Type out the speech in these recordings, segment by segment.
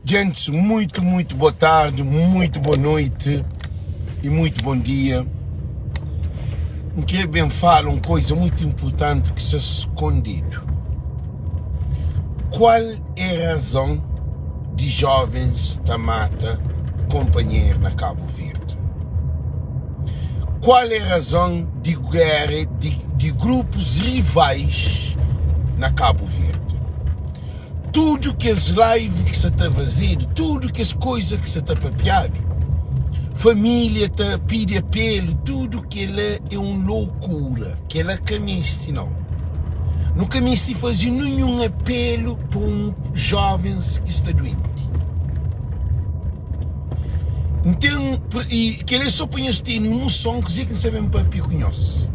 Gente, muito boa tarde, muito boa noite e muito bom dia. Que bem falo uma coisa muito importante que se escondido. Qual é a razão de jovens da mata companheiro na Cabo Verde? Qual é a razão de guerra de grupos rivais na Cabo Verde? Tudo que as lives que se está fazendo, tudo que as coisas que se está papiado, família está pede apelo, tudo que ela é uma loucura, que ela camiste não. Não camiste fazer nenhum apelo para um jovens que está doente. Então, que ele só põe este num som que diz que sabem para conhece.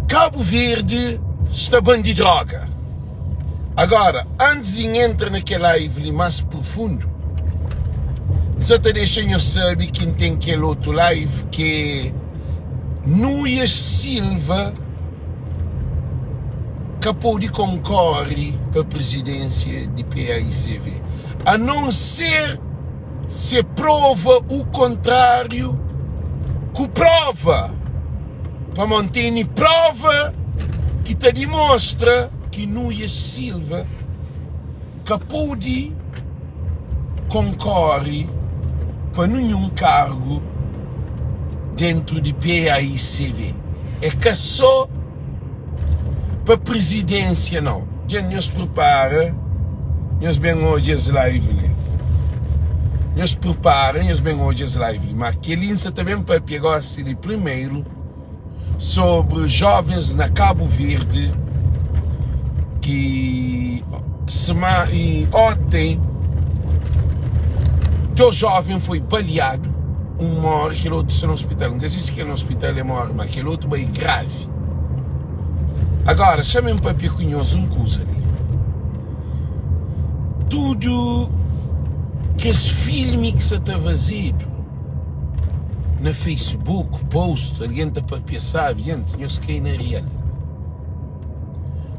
Cabo Verde está bem de droga. Agora, antes de entrar naquela live mais profundo, só te deixando eu saber quem tem aquele outro live que Núñez Silva capô de concorre para a presidência de PAICV. A não ser se prova o contrário, que prova, para manter prova que te demonstra que Núñez Silva capô de concorre para nenhum cargo dentro de PAICV. É que só para a presidência não. Já nos prepara, nós bem hoje as live. Nos prepara, nós bem hoje as live. Mas que linha também para pegar-se de primeiro sobre jovens na Cabo Verde que ontem o jovem foi baleado, morre, aquele outro está no hospital. Não diz que é no hospital é morre, mas aquele outro bem grave. Agora, chamem para pequenhoso uma coisa ali. Tudo que esse filme que se está fazendo na Facebook, post, alguém está para pensar, gente, não se quer na real.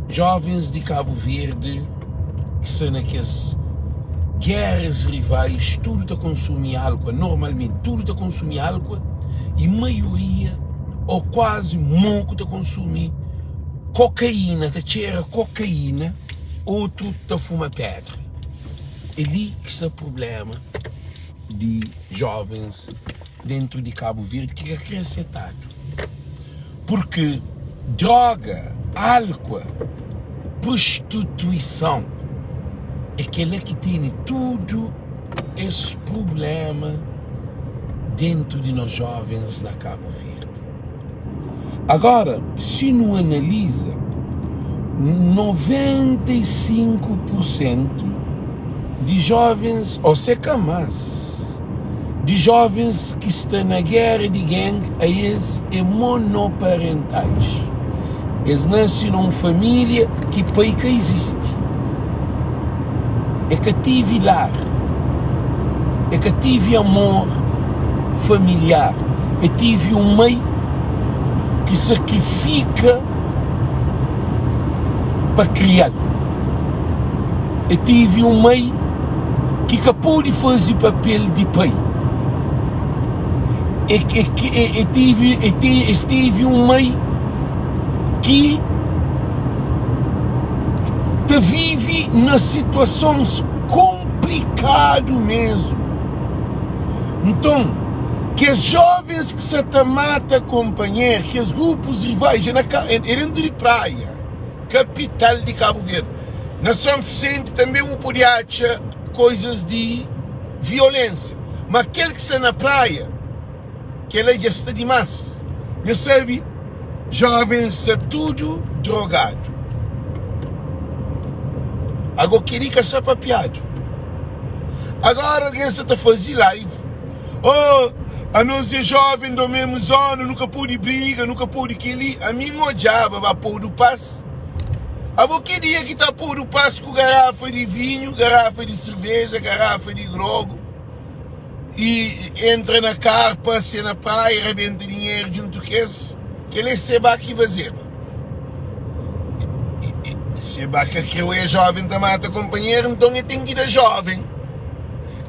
Jovens de Cabo Verde que são naquelas guerras rivais, tudo está a consumir álcool, normalmente tudo está a consumir álcool e maioria, ou quase muito está a consumir cocaína, está a cheirar cocaína, outro está a fumar pedra. É ali que está o problema de jovens dentro de Cabo Verde que é acrescentado. Porque droga, álcool, prostituição, é aquela que tem tudo esse problema dentro de nós jovens na Cabo Verde. Agora, se não analisa, 95% de jovens, ou seja mais, de jovens que estão na guerra de gangue, eles é monoparentais. Eles nascem numa família que pouco existe. É que tive lar, é que tive amor familiar, é que tive um meio que sacrifica para criar, é que tive um meio que acabou de fazer papel de pai, tive um meio que te vive nas situações complicadas mesmo. Então, que os jovens que se mata companheiro, que os grupos rivais, eram de praia, capital de Cabo Verde, na São Vicente também o podia achar coisas de violência, mas aquele que está na praia, que ele já está demais, não sabe, jovens são tudo drogado. Agora queria que seja papiado. Agora alguém está fazendo live. Oh, a nós é jovem do mesmo zona, nunca pude briga, nunca pude aquele. A mim odiava para pôr do passo. Agora queria que está pôr do passo com garrafa de vinho, garrafa de cerveja, garrafa de grogo. E entra na carpa, se na praia, arrebenta dinheiro junto com esse. Que ele seba que fazer. Se é que eu é jovem da mata companheiro, então eu tenho que ir a jovem.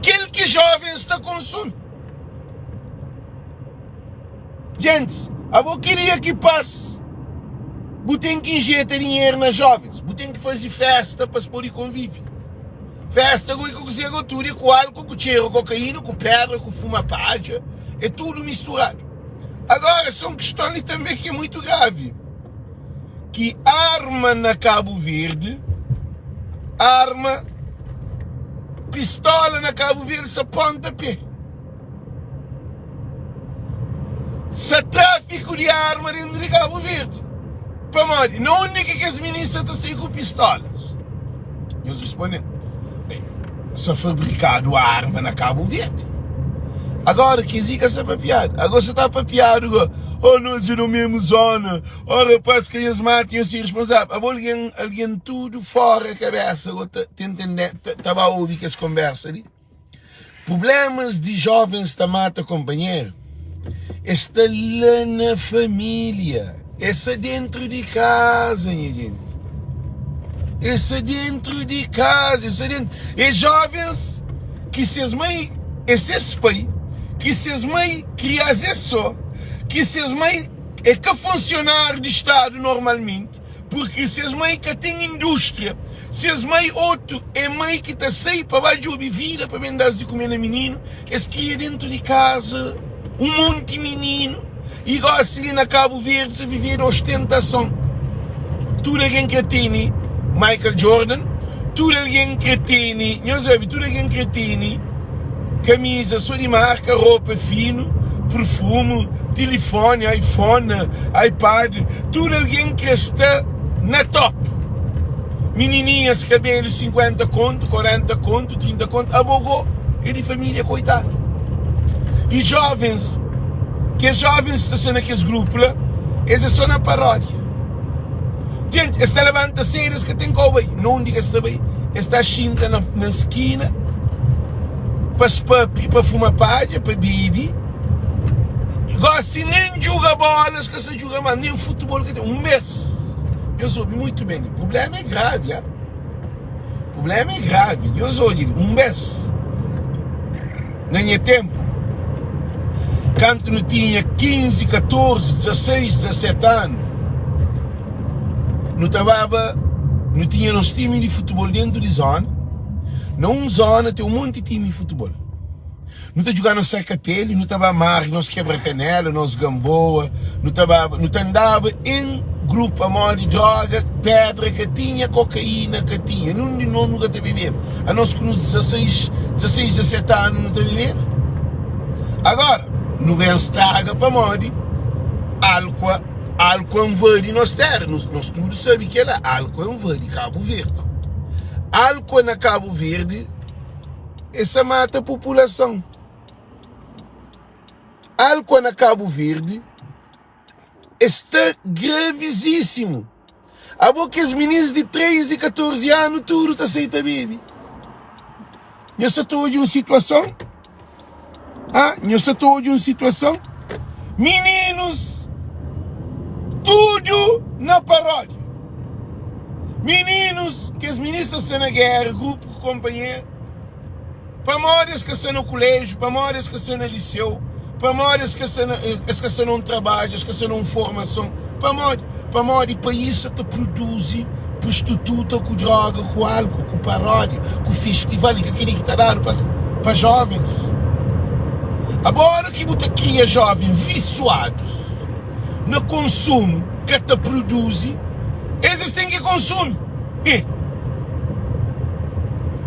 aquilo que jovens está consumindo. Gente, eu queria que passe. Você tem que injetar dinheiro nas jovens. Você tem que fazer festa para se pôr em convívio. Festa com tudo, com álcool, com cheiro, com cocaína, com pedra, com fumapaja. É tudo misturado. Agora, são questões também que é muito grave. Que arma na Cabo Verde, pistola na Cabo Verde, se aponta pé. Se tráfico de arma dentro de Cabo Verde. Para morrer, não única que as ministras estão assim com pistolas. Eles respondem, se fabricado a arma na Cabo Verde. Agora, que zica essa papiada. Agora você está papiado, oh, nós é na mesma zona, oh, rapaz, que eles matem assim responsável. Alguém tudo fora a cabeça, estava a ouvir que as conversas ali. Problemas de jovens que matam companheiro. Está lá na família. Está dentro de casa, minha gente. Está dentro de casa. É jovens que se as mães, esses pais, que se as mães criassem só, que se as mães é que funcionário de Estado normalmente, porque se as mães que têm indústria, se as mães outro é mãe que está sair para baixo de vida para vender de comer no menino, eles criam dentro de casa um monte de menino e gosta ali na Cabo Verde de viver ostentação. Tudo alguém que tem Michael Jordan, tudo alguém que tem, não sabe, tudo alguém que tem camisa só de marca, roupa fino, perfume, telefone, iPhone, iPad, tudo alguém que está na top. Menininhas, cabelos 50 conto, 40 conto, 30 conto, abogou, é de família, coitado. E jovens, que os jovens estão naqueles grupos lá, eles são na paródia. Gente, está levanta cedas que tem como aí, não diga está bem, está chinta na esquina, para fumar palha, para beber. Gosta nem de jogar bolas, que se joga mais, nem futebol que tem. Um mês. Eu soube muito bem. O problema é grave, hein? O problema é grave. Eu soube, um mês. Ganhei tempo. Quando não tinha 15, 14, 16, 17 anos, não tinha nos times de futebol dentro de zona. Numa zona tem um monte de time de futebol. Não está jogando no saca-pele, não estava amarre, nos quebra-canela, nos gamboa, não andava em grupo a mão de droga, pedra que tinha, cocaína que tinha. Nunca está vivendo. A nós com uns 16, 17 anos não está vivendo. Agora, não vem estraga para morrer. Álcool em verde nas terras. Nós todos sabemos que é álcool em verde, Cabo Verde. Álcool na Cabo Verde, essa mata a população. Álcool na Cabo Verde está gravíssimo. Há pouco os meninos de 13 e 14 anos, tudo está aceita beber. Eu estou de uma situação. Meninos, tudo na paródia. Meninos, que as meninas estão na guerra, grupo, companheiro. Pamoras que estão no colégio, pamoras que estão no liceu, pamoras que estão no trabalho, que estão em formação. Pamoras, para isso te produz prostituta com droga, com álcool, com paródia, com festival, que queria que dar para jovens. Agora que você cria jovens viciados no consumo que te produz, eles têm que consumir.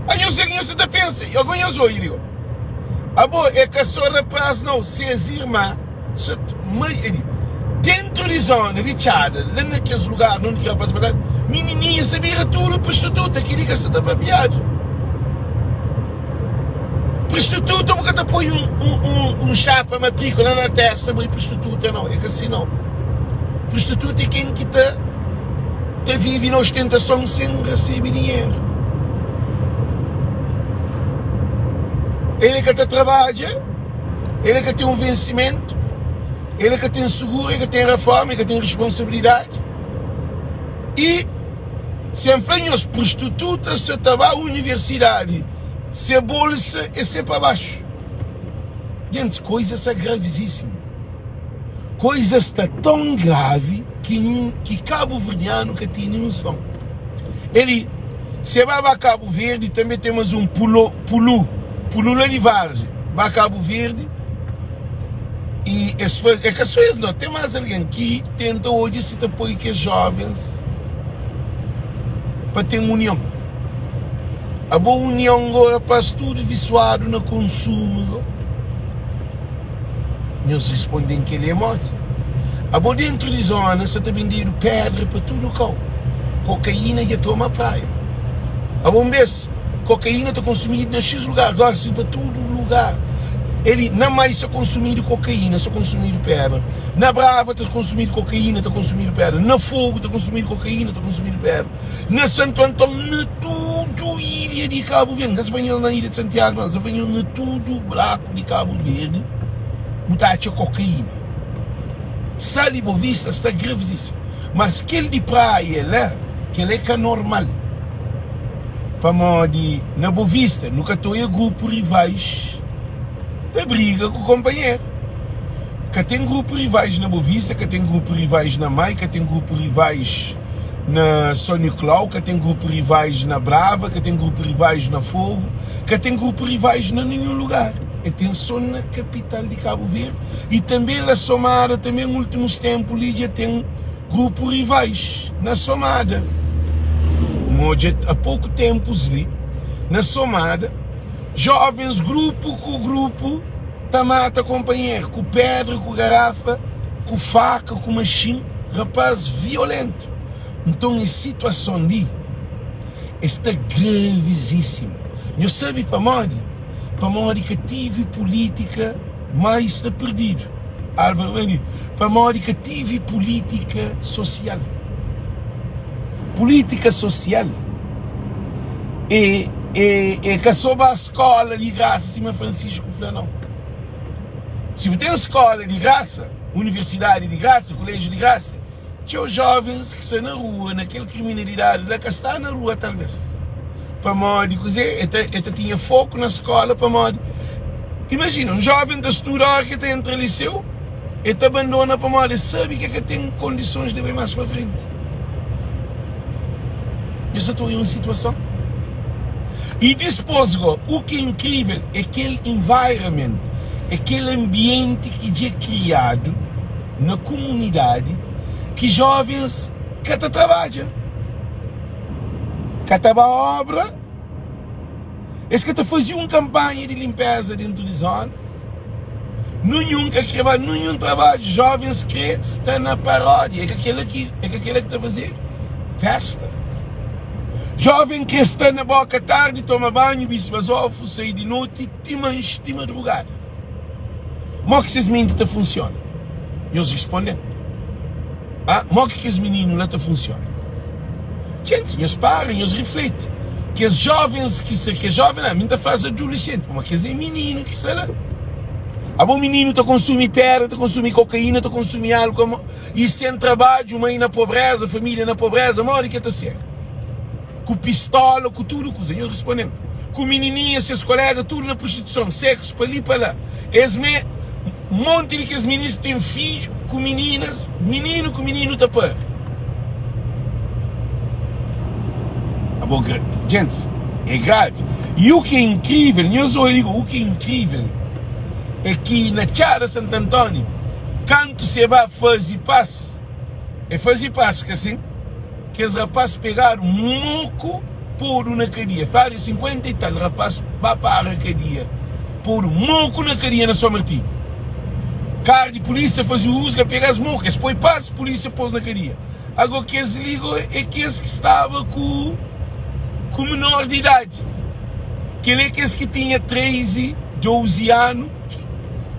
Aí eu sei que você pensa, eu conheço ele. É que só rapaz não, se as irmãs, dentro de zona de Tchada, lá naqueles lugares onde rapaz matar, menininha sabia tudo, prostituta, que liga se está papiado. Prostituta porque te põe um chapa matrícula na testa, mas prostituta não, é que assim não. Prostituta é quem que te vive na ostentação sem receber dinheiro. Ele que te trabalha, ele que tem um vencimento, ele que tem seguro, ele que tem reforma, ele que tem responsabilidade. E se enfrentam as prostitutas, se estava à universidade, se bolsa e se para baixo. Gente, coisas gravíssimas. Coisas está tão grave que Cabo Verdeano que tem noção. Ele, se vai para Cabo Verde, também temos um Pulu lá de Vargem, para Cabo Verde. E é que só isso não, tem mais alguém que tenta hoje se apoiar que jovens para ter união. A boa união agora para tudo visuado no consumo. Nós respondem que ele é morto. A boa dentro de zona, você está vendendo pedra para tudo o cão. Cocaína já toma praia. A bom vez, cocaína está consumida em X lugar, gosta para todo lugar. Ele não mais só consumindo cocaína, só consumindo pedra. Na Brava está consumindo cocaína, está consumindo pedra. Na Fogo está consumindo cocaína, está consumindo pedra. Na Santo Antônio, tudo ilha de Cabo Verde. Não se venham na ilha de Santiago, não. Se venham na tudo buraco de Cabo Verde, botar cocaína. Sali Boa Vista está gravíssimo. Mas aquele de praia lá, que ele é que é normal. Para modo na Boa Vista, nunca estou em grupo rivais. Da briga com o companheiro. Que tem grupo rivais na Boa Vista, que tem grupo rivais na Mai, que tem grupo rivais na Sônia Clau, que tem grupo rivais na Brava, que tem grupo rivais na Fogo, que tem grupo rivais em nenhum lugar. E tem só na capital de Cabo Verde. E também na Somada, também nos últimos tempos, Lídia tem grupo rivais na Somada. Hoje, há pouco tempo, ali, na Somada, jovens, grupo com grupo, tá mata companheiro, com pedra, com garrafa, com faca, com machine, rapaz violento. Então, a situação ali está gravíssima. Eu sabe para onde que tive política mais está perdido. Álvaro, para onde que tive política social. Política social é que soube a escola de graça, cima Francisco Flanão. Se tem escola de graça, universidade de graça, colégio de graça, tinha os jovens que estão na rua, naquela criminalidade, lá que está na rua talvez. Para modo dizer, tinha foco na escola, para modo. Imagina, um jovem de estudar que está entre liceu, e te abandona para modo, sabe que tem condições de ir mais para frente. Eu só estou em uma situação. E depois, o que é incrível é aquele environment, aquele ambiente que é criado na comunidade, que jovens que trabalham, que obra, eles que faziam uma campanha de limpeza dentro de zona, nenhum trabalho, jovens que estão na paródia, é aquele que está fazendo festa. Jovem que está na boca tarde, toma banho, bisbasofo, sai de noite, te madrugada. Como que esses meninos funcionam? E eles respondem. Como que esses meninos lá funcionam? Gente, eles param, eles refletem. Que os jovens, que é jovem, a minha frase é adolescente, mas que é menino que está lá. A bom menino está consumindo pedra, está consumindo cocaína, está consumindo álcool, e sem trabalho, mãe na pobreza, família na pobreza, mora que está certo. Com pistola, com tudo, com os senhores respondendo. Com menininhas, seus colegas, tudo na prostituição, sexo, para ali, para lá. Um monte de que os meninos têm filhos com meninas, menino com menino tá para. Gente, é grave. E o que é incrível, eu só digo, o que é incrível é que na Chara Santo Antônio, quando você vai fazer passe, que assim, que os rapazes pegaram moco por na cadeia. Falaram 50 e tal, rapaz vai para a cadeia. Por moco na cadeia na São Martinho. Carro de polícia fazia uso de pegar as mocas, depois passa, a polícia pôs na cadeia. Agora que eles ligam é que eles que estavam com menor de idade. Que ele é que eles que tinha 13, 12 anos,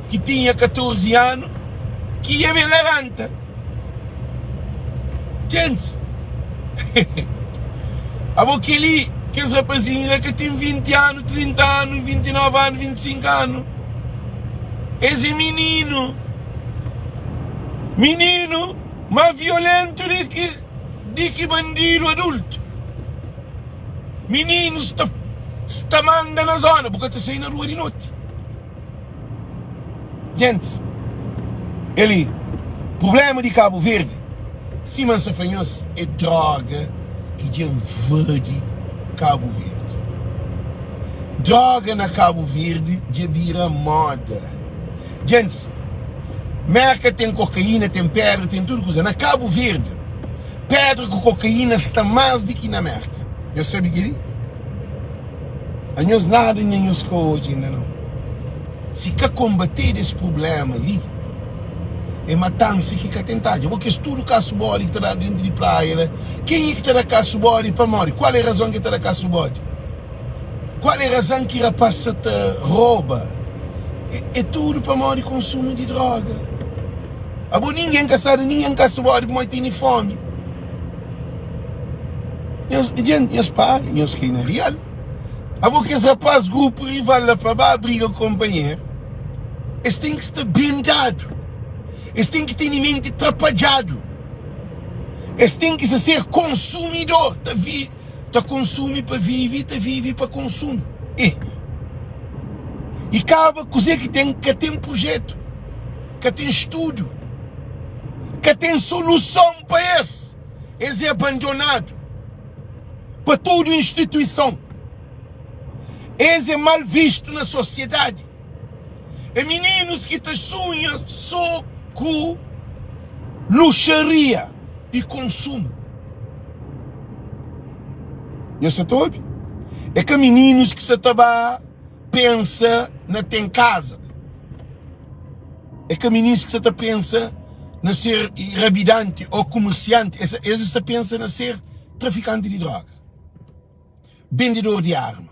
que tinha 14 anos, que ia bem levanta. Gente, aquele que esse rapazinho que tem 20 anos, 30 anos, 29 anos, 25 anos. Esse menino, mais violento do que bandido adulto. Menino está está manda na zona, porque está saindo na rua de noite. Gente, ele, problema de Cabo Verde, Simão Safanhos é droga que invade Cabo Verde. Droga na Cabo Verde já vira moda. Gente, merca tem cocaína, tem pedra, tem tudo coisa. Na Cabo Verde, pedra com cocaína está mais do que na merca. Eu sei que ele? A nós nada nem nós hoje ainda não. Se quer combater esse problema ali, é matança que quer tentar. Porque tudo que caço bode que está dentro de praia, né? Quem é que está na caço bode para morrer? Qual é a razão que está na caço bode? Qual é a razão que a rapaz te rouba? É tudo para morrer consumo de droga. Ninguém caçado, ninguém caço bode para morrer tem fome. Nós pagam, nós que não é real. Que esse rapaz, grupo rival lá para baixo, briga com o companheiro. Eles têm que estar blindados. Eles têm que ter em mente atrapalhado. Eles têm que ser consumidor. Tá consumir para viver, tá vive para consumo. E acaba com que tem projeto, que tem estudo, que tem solução para isso. Eles é abandonado para toda instituição. Eles é mal visto na sociedade. É meninos que te sonham só com luxaria e consumo. Eu sei todo. É que meninos que se trabalha pensa na ter casa. É que meninos que se pensa na ser rabidante ou comerciante. Eles se pensa na ser traficante de droga, vendedor de arma.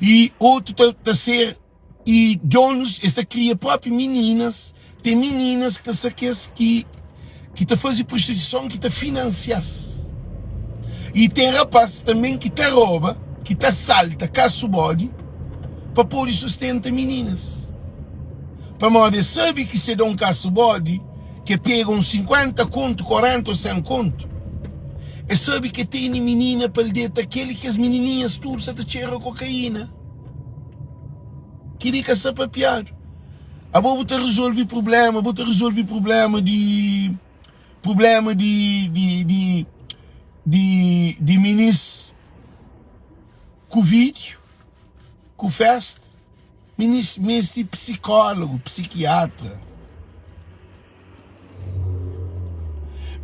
E outro está ser e donos, esta cria próprias meninas, tem meninas que te fazem prostituição, que te financiam. E tem rapazes também que te rouba, que te assalta, caça o bode, para poder sustentar meninas. Para modo, sabe que se dá um caça o bode, que pegam 50 conto, 40 ou 100 conto, e sabe que tem menina para lhe dar aquele que as menininhas tudo se te cheiram cocaína. Que dica sapapeado. Vou te resolver problema, de meninos com vídeo, com festa, meninos de psicólogo, psiquiatra,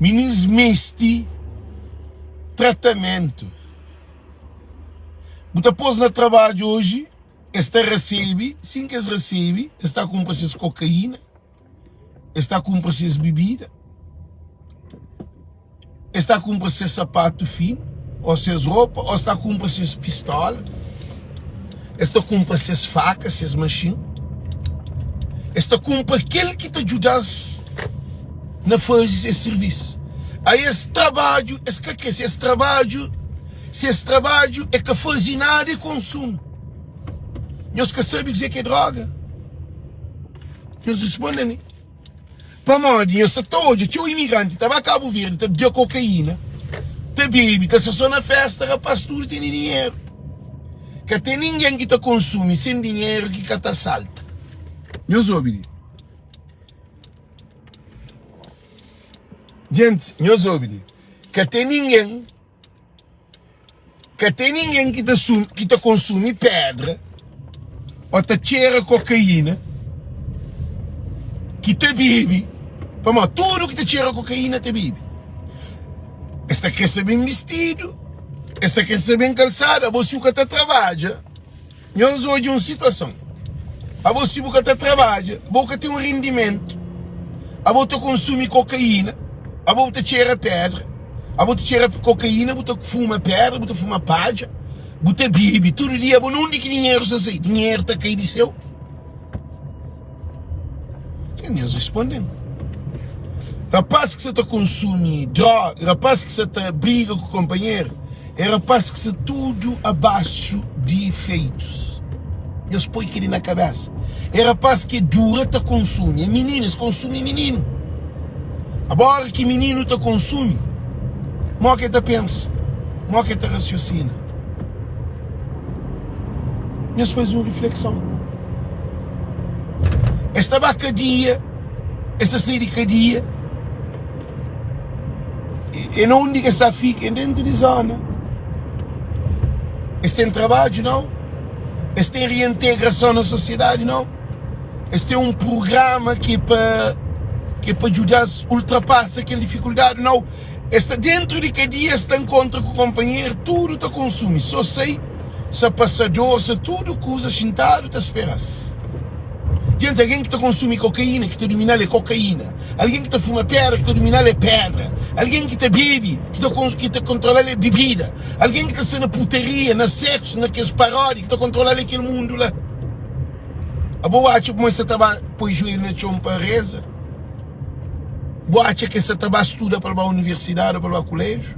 meninos de tratamento. Você pôs no trabalho hoje, está recebe, sim que recebe, está com processo de cocaína, está com processo de bebida, está com processo de sapato fino, ou seja, roupa, ou está com processo de pistola, está com processo de faca, se machine, está com aquele que te ajuda a fazer esse serviço. Aí esse trabalho é que faz nada e consumo. Nós que sabemos dizer que é droga. Nós respondem. Para mim, eu sou todo, tinha um imigrante, estava a Cabo Verde, estava de cocaína, está bebe, está só na festa, rapaz, tudo tem dinheiro. Que tem ninguém que te consome sem dinheiro que te assalta. Nós ouvimos. Gente, nós ouvimos. Que tem ninguém que te consome pedra, ou te cheira cocaína, que te bebe, para tudo que te cheira cocaína te bebe. Esta quer ser bem vestido, esta quer ser bem calçada, você que te trabalha. Nós hoje uma situação, a você que te trabalha, você tem um rendimento, a você consome cocaína, a você cheira pedra, a você cheira cocaína, você fuma pedra, você fuma paja, você bebe, todo dia, você não tem dinheiro, você dinheiro está caído de seu. E nós respondemos. Rapaz que você está consome droga, rapaz que você está briga com o companheiro, é rapaz que você tudo abaixo de efeitos. Nós põe aquilo na cabeça. É rapaz que dura te consome, é meninos consome menino. Agora que menino te consome, mó que te pensa, mó que te raciocina. nós fazemos uma reflexão. Esta bacadia, esta sericadia, e não diga que fica dentro de zona. Este tem trabalho, não? Este tem reintegração na sociedade, não? Este é um programa que é para ajudar a ultrapassar aquela dificuldade, não? Este dentro de cada dia está encontra com o companheiro, tudo está consumir. Só sei se passador, se tudo que usa sentado, está esperando. Gente, alguém que está consumindo cocaína, que está dominando é cocaína. Alguém que está fumando pedra, que está dominando é pedra. Alguém que está bebe, que está controlando é bebida. Alguém que está sendo putaria, na sexo, naqueles paródias, que está controlando aquele mundo lá. A boa acha que você estava põe joelho na chão para reza. Boa acha que você estava estuda para a universidade, para o colégio.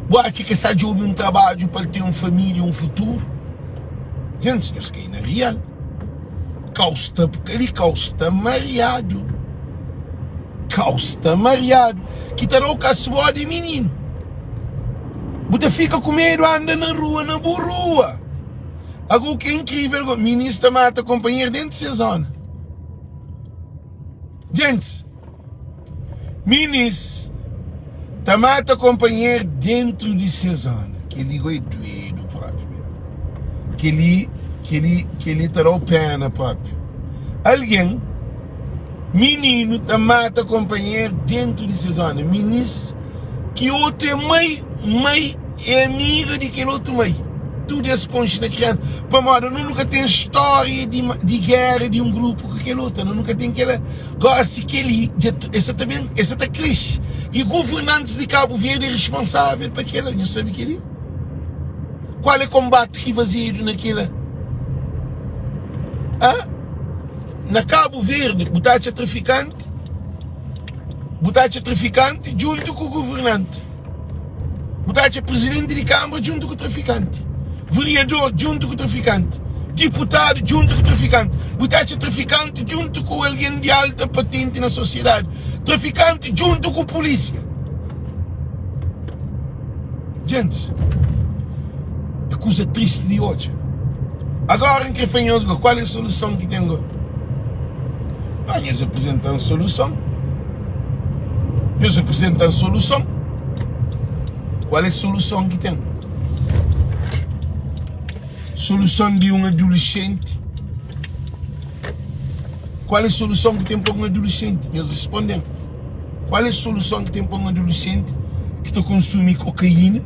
Boa acha que você joga um trabalho para ter uma família, um futuro. Gente, isso que é real. Ele causta mareado. Causta mareado. Que terá o caçoar de menino. Você fica com medo, anda na rua, na rua. Agora o que é incrível, o ministro mata companheiro dentro de zona. Gente, ministro mata companheiro dentro de zona. Que ele é doido próprio. Que ele terá o pena próprio. Alguém, menino, mata companheiro dentro de zona. Ministro, que outro é mãe é amiga de aquele outro mãe. Tudo esse concha na criança. Para modo, nunca tem história de guerra de um grupo com aquele outro. Nunca tem aquela. Gosta que ele. Essa também. Essa está cresce. E governantes de Cabo Verde é responsável para aquela. Não sabe o que ele? Qual é o combate que vazio naquela? Ah? Na Cabo Verde, botaste traficante junto com o governante. Botaste presidente de Câmara junto com o traficante. Vereador junto com o traficante. Deputado junto com o traficante. Botaste traficante junto com alguém de alta patente na sociedade. Traficante junto com a polícia. Gente, é coisa triste de hoje. Agora, em que fanhoso, qual é a solução que tem agora? Nós apresentamos solução. Nós apresentamos solução. Qual é a solução que tem? Solução de um adolescente. Qual é a solução que tem para um adolescente? Nós respondemos. Qual é a solução que tem para um adolescente que está consumindo cocaína,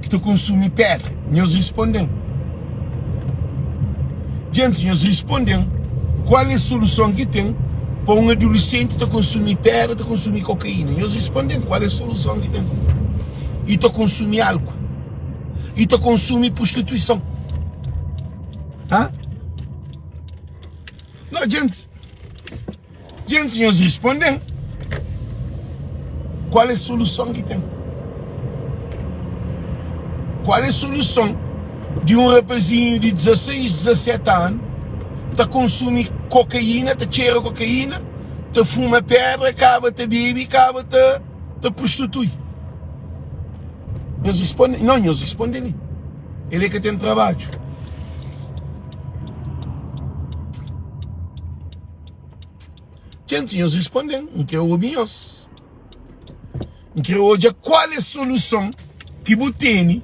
que está consumindo pedra? Nós respondemos. Gente, nós respondemos. Qual é a solução que tem para um adolescente que está consumindo pedra, está consumindo cocaína? Nós respondemos. Qual é a solução que tem? E está consumindo álcool. E está consumindo prostituição. Hã? Não, gente, nós respondemos. Qual é a solução que tem? Qual é a solução de um rapazinho de 16, 17 anos está consumindo cocaína, está cheira cocaína, está fuma pedra, acaba te bebe, acaba te prostitui? Nós respondemos. Não, nós respondemos. Ele é que tem trabalho. Gente, nós respondemos. Não quero ouvir nós. Não quero ouvir qual é a solução que você tem.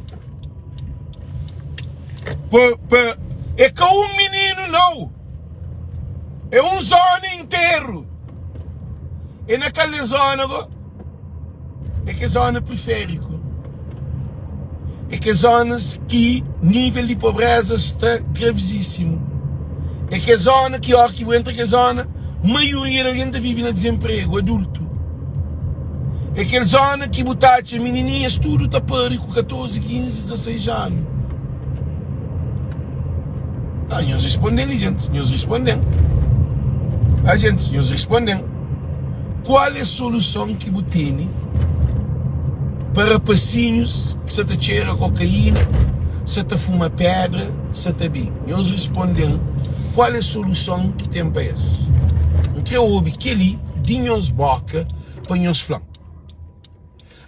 É que um menino não. É um zona inteiro. E naquela zona, é que zona periférica. É que zonas que nível de pobreza está gravíssimo. É que zona que entra que zona, maioria da gente vive no desemprego, adulto. É que zona que botaste menininhas tudo está perto com 14, 15, 16 anos. Ah, nós respondemos, gente. Nós respondemos. Ah, gente, nós respondemos. Qual é a solução que você tem para passinhos que você te cheira cocaína, você te fuma pedra, você te bebe? Nós respondemos. Qual é a solução que tem para isso? Que houve que ele tinha os boca para os flancos.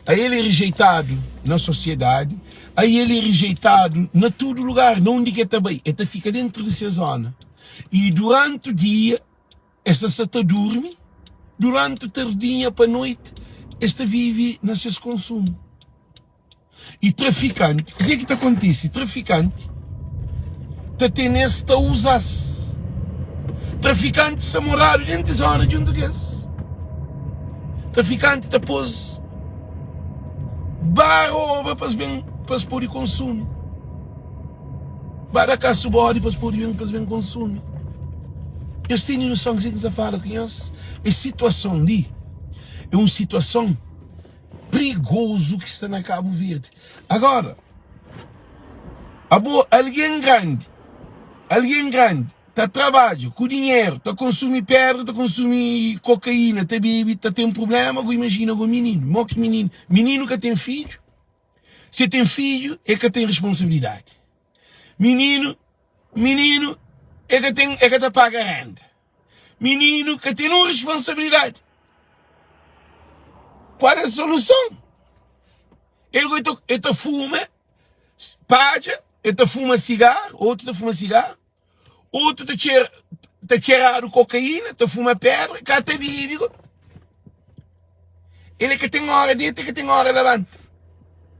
A ele é rejeitado na sociedade, Aí ele é rejeitado na todo lugar, não onde que está bem, ele fica dentro dessa zona. E durante o dia, esta se dorme, durante a tardinha para a noite, esta vive nesses consumos. E traficante, o que é que acontece? Traficante, está tendência a usar-se. Traficante se morar dentro da zona de onde é. Traficante está pôs barra para se pôr consumo. Barra cá subir para se pôr consumo. Eles têm noção que você fala com eles. A situação ali é uma situação perigosa que está na Cabo Verde. Agora, alguém grande, está trabalhando com dinheiro, está a consumir pedra, está a consumir cocaína, está bebe, está a ter um problema, imagina o menino que tem filho, se tem filho é que tem responsabilidade. Menino é que te paga renda. Menino que tem uma responsabilidade. Qual é a solução? Ele fuma, paga, ele fuma cigarro, outro fuma cigarro, outro te tirar cocaína, te fuma pedra, cá te bíblico. Ele que tem hora dentro, que tem hora levante.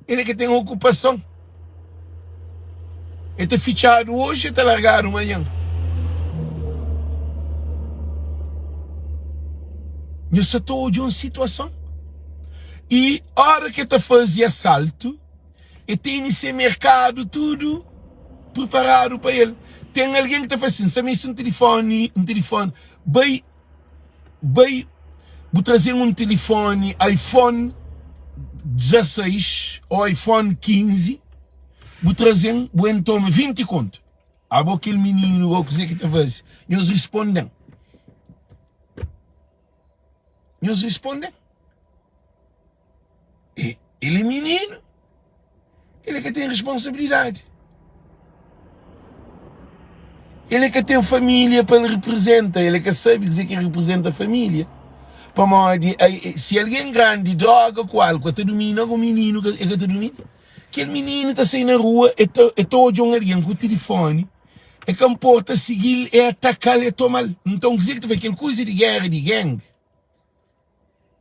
Ele que tem ocupação. Ele te fichado hoje, te largado amanhã. Eu só estou de uma situação. E a hora que te fazia assalto, e tem esse mercado tudo preparado para ele. Tem alguém que te faz assim, sabe isso um telefone, bem, vou trazer um telefone iPhone 16 ou iPhone 15, vou trazer, vou tomar 20 conto. Aquele menino, ou coisa que te faz, eles respondem. E ele é menino. Ele é que tem responsabilidade. Ele é que tem família para ele representar. Ele é que sabe dizer que representa a família. Se alguém grande droga com álcool, te domina, o menino que te domina. Aquele menino está saindo na rua, é todo alguém com o telefone, é que importa seguir, é atacar, é tomar. Então, dizer que tu vê aquela coisa de guerra, de gangue,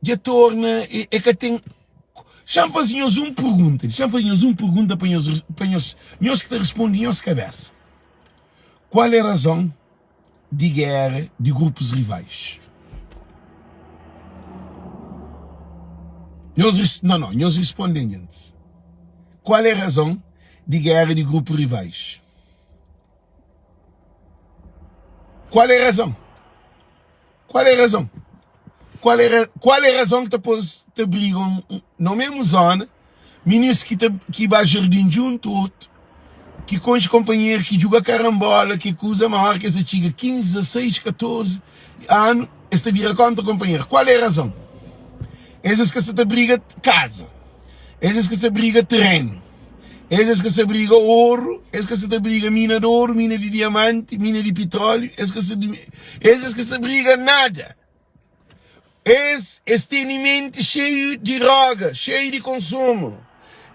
já torna, é que tem. Já fazíamos uma pergunta para nós que te respondem em cabeça. Qual é a razão de guerra de grupos rivais? Nós respondem antes. Qual é a razão de guerra de grupos rivais? Qual é a razão? Qual é a razão? Qual é a razão que te brigam na mesma zona, ministro que vai jardim junto, outro, que com os companheiros que joga carambola, que usa maior que essa chica, 15, 16, 14 anos, esta vira contra o companheiro. Qual é a razão? Essas que se briga casa, essas que se briga terreno, essas que se briga ouro, essas que se briga mina de ouro, mina de diamante, mina de petróleo, essas que se briga nada. Este mente cheio de droga, cheio de consumo.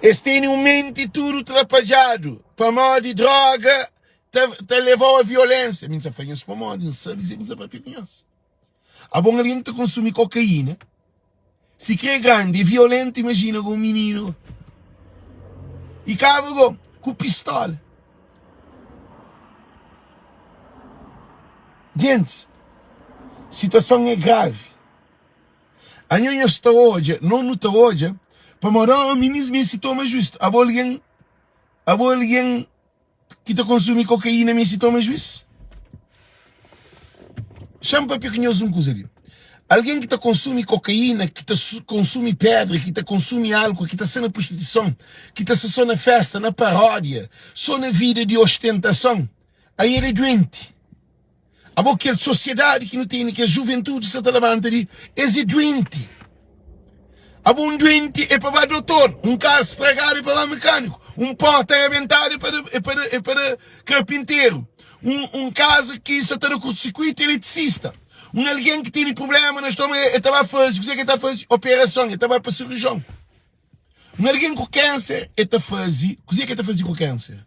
Este mente tudo atrapalhado. Para mal de droga, te levou à violência. Mas você faz para mal, não sabe dizer que você vai pegar. A bom alguém que consome cocaína, se crê grande e violento, imagina com um menino. E acaba com pistola. Gente, a situação é grave. A gente está hoje, não está hoje, para morar o ministro se toma justo. Há alguém que está consumindo cocaína me se toma justo. Chama para pequenos coisa ali. Alguém que está consumindo cocaína, que está consumindo pedra, que está consumindo álcool, que está sendo prostituição, que está só na festa, na paródia, só na vida de ostentação, aí ele é doente. Há aquela sociedade que não tem, que a juventude se levanta ali, é doente. Há um doente é para o doutor, um carro estragado é para o mecânico, um porta arrebentado é para carpinteiro, um casa que se está no curto-circuito é eletricista. Alguém que tem problema no estômago, estava a fazer, o que está a fazer? Operação, estava para cirurgião. Alguém com câncer está fazendo, o que está fazendo com câncer?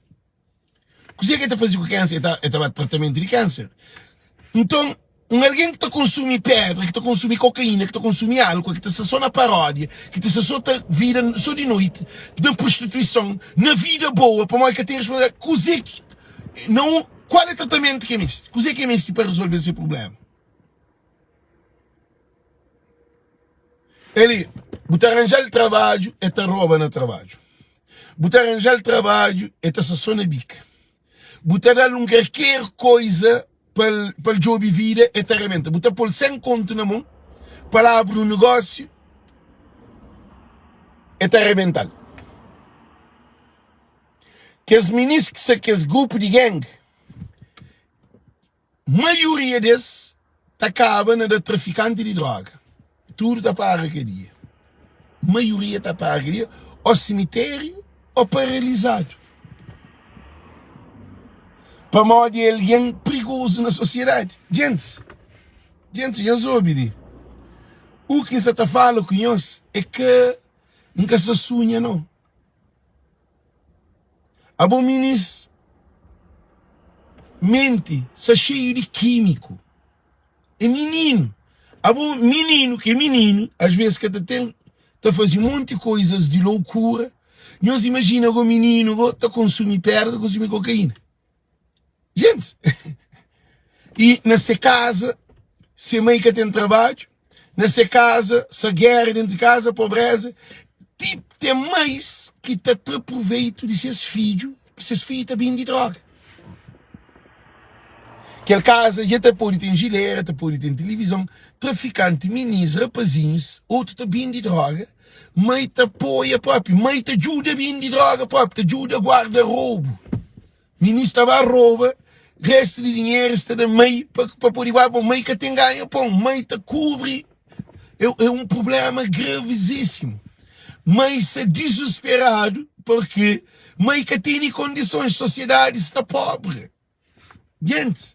O que está fazendo com câncer? Está tratamento de câncer. Então, alguém que está consumindo pedra, que está consumindo cocaína, que está consumindo álcool, que está só na paródia, que está só na vida só de noite, da prostituição, na vida boa, para mais que tenha responsabilidade, não, qual é o tratamento que é este? O que é este para resolver esse problema? Ele, botar arranjar trabalho, é te rouba no trabalho. Botar arranjar trabalho, é te só na bica. Botar dar qualquer coisa para o job vida é te arrebenta. Botar por 100 conto na mão, para abrir um negócio, é te arrebentar. Que as meninas, que esse grupo de gangue, maioria desses, acaba na traficante de droga. Tudo está para aquele dia. A maioria está para aquele dia, ou cemitério, ou paralisado. Para modo de alguém perigoso na sociedade. Gente, eu soube. O que você está falando com nós é que nunca se sonha, não. A bom ministro mente, está cheio de químico. É menino. A bom menino, que é menino, às vezes que está fazendo um monte de coisas de loucura. Nós imaginamos que o menino está consumindo pedra, está consumindo cocaína. Gente, e nessa casa, se a mãe que tem trabalho, nessa casa, se a guerra dentro de casa, a pobreza, tipo, tem mães que estão a proveito de seus filhos, que seus filhos estão bem de droga. Aquela casa já está pôr tem gileira, está pôr tem televisão, traficante, meninos, rapazinhos, outro está bem de droga, mãe te apoia próprio, mãe te ajuda bem de droga próprio, te ajuda a guardar roubo. Ministro estava a rouba, resto de dinheiro está da mãe para pôr igual para a mãe que tem ganho, pô, mãe te cobre. É um problema gravíssimo. Mãe está desesperado porque mãe que tem condições, sociedade está pobre. Gente,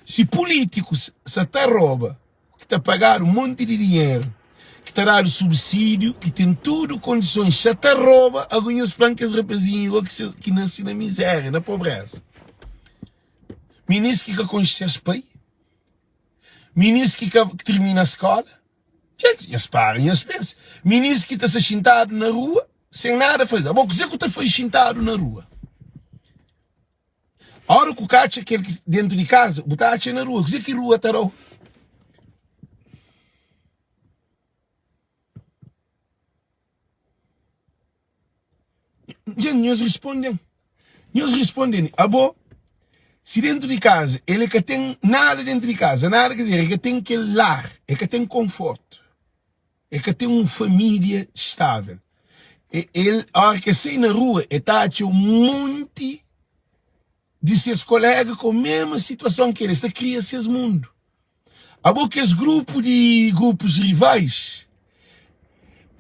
se políticos se está rouba, que está a pagar um monte de dinheiro, que está a dar subsídio, que tem tudo condições, se está a rouba, alguns francas rapazinhos que nascem na miséria, na pobreza. Ministro que conhece os pais, ministro que termina a escola, gente, eles param, eles pensam. Ministro que está se sentado na rua, sem nada a fazer. Bom, que você foi sentado na rua? A hora que o cacha aquele dentro de casa, botar a na rua, que rua está lá? Gente, nós respondem. Bom, se dentro de casa, ele que tem nada dentro de casa, nada quer dizer, é que tem aquele lar, é que tem conforto, é que tem uma família estável. Ele, a hora que sai na rua, está um monte de seus colegas com a mesma situação que ele, está cria seus mundos. A boca esse grupos rivais,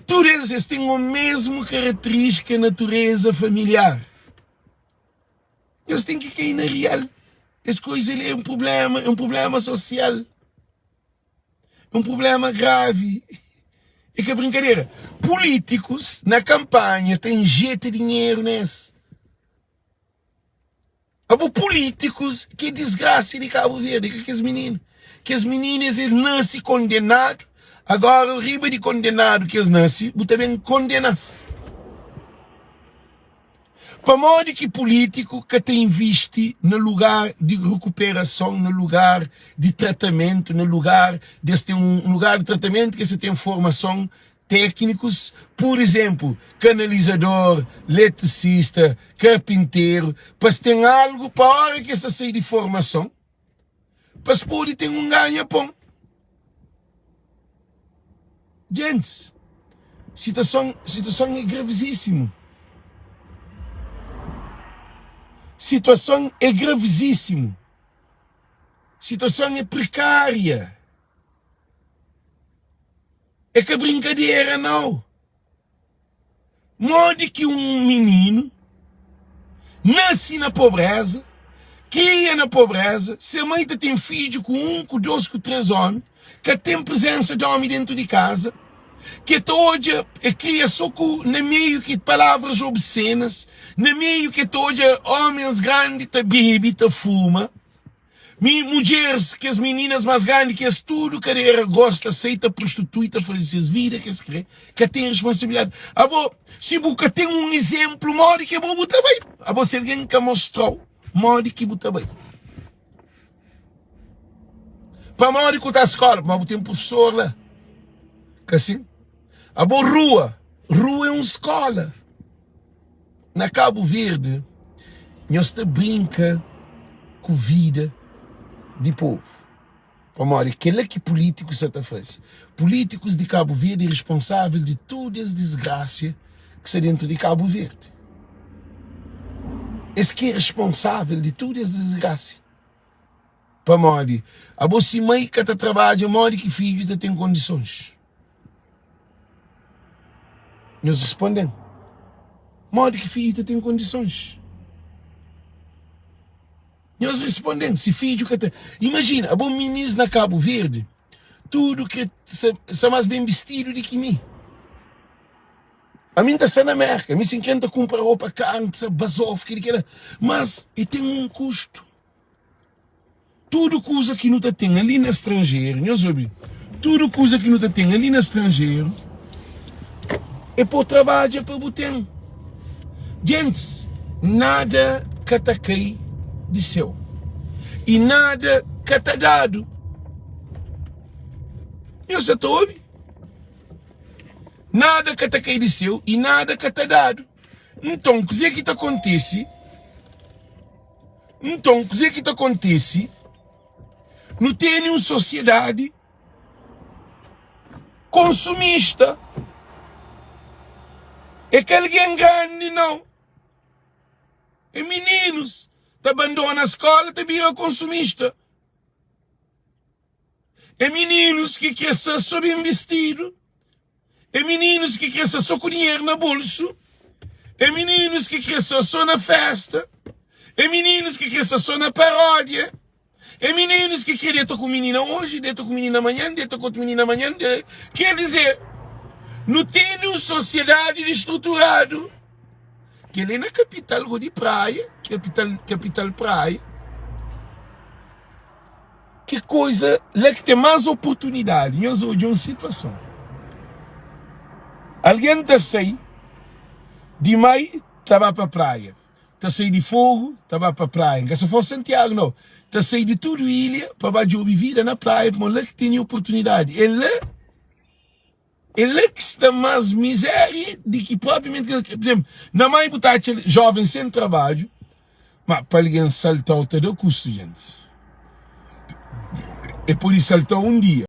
todos eles têm a mesma característica, natureza familiar. Eles têm que cair na real. Essa coisa é um problema social. É um problema grave. É que é brincadeira. Políticos na campanha têm jeito de dinheiro nesse. Há políticos que desgraça de Cabo Verde, que os meninos. Que os meninos eles nascem condenados. Agora o riba de condenado que eles nascem, também condenados. Para modo que político que tem visto no lugar de recuperação, no lugar de tratamento, no lugar de ter um lugar de tratamento que se tem formação técnicos, por exemplo, canalizador, eletricista, carpinteiro, para se tem algo para a hora que se sai de formação, para se poder ter um ganha-pão. Gente, situação é gravíssima. Situação é gravíssima. Situação é precária. É que a brincadeira não. Modo que um menino nasce na pobreza, cria na pobreza, se a mãe tem filho com 1, com 2, com 3 anos, que tem presença de homem dentro de casa, Que hoje cria só no meio que palavras obscenas, no meio que hoje homens grandes te bebem, te fuma, mulheres, que as meninas mais grandes, que as tudo carreira gosta, aceita prostituta, fazer suas vidas, que tem responsabilidade. Se você tem um exemplo, morde que vou botar bem. Se alguém que mostrou, morde que botar bem. Para morde que está a escola, mas tem um professor lá. Que assim? Rua é uma escola. Na Cabo Verde, nós brinca com a vida de povo. Para aquele que políticos está fazendo. Políticos de Cabo Verde responsáveis de todas as desgraças que está dentro de Cabo Verde. Esse que é responsável de todas as desgraças. Para se mãe que está trabalhando, que filho tem condições. Nós respondemos. Que filho tem condições. Nós respondemos. Se filho que tem. Imagina, a bom ministro na Cabo Verde, tudo que está mais bem vestido do que mim. A mim está na América. A mim se encanta comprar roupa canta, basof, mas tem um custo. Tudo coisa que não tem ali no estrangeiro, tudo coisa que não tem ali no estrangeiro, é por trabalho, é para botar. Gente, nada que está cai de céu. E nada que está dado. Eu só estou ouvindo. Nada que está cai de céu e nada que está dado. Então, o que acontece? Não tem nenhuma sociedade consumista. É que alguém grande, não. É meninos. Te abandona a escola, te vira consumista. É meninos que crescem só bem vestido. É meninos que crescem só com dinheiro na bolso. É meninos que crescem só na festa. É meninos que crescem só na paródia. É meninos que querem estar com menina hoje, estar com menina amanhã, estar com outra menina amanhã. Quer dizer, não tem uma sociedade estruturada. Que ele é na capital de praia, capital praia. Que coisa, lá que tem mais oportunidade. E hoje é uma situação. Alguém está saindo de maio, estava para a praia. Está saindo de fogo, estava para a praia. Se fosse Santiago, não. Está saindo de tudo ilha, para viver vida na praia, mas lá que tem oportunidade. Ele que está mais miséria de que propriamente, por exemplo, na mãe botar jovem sem trabalho, mas para alguém saltar o custo, gente. É por isso saltar um dia.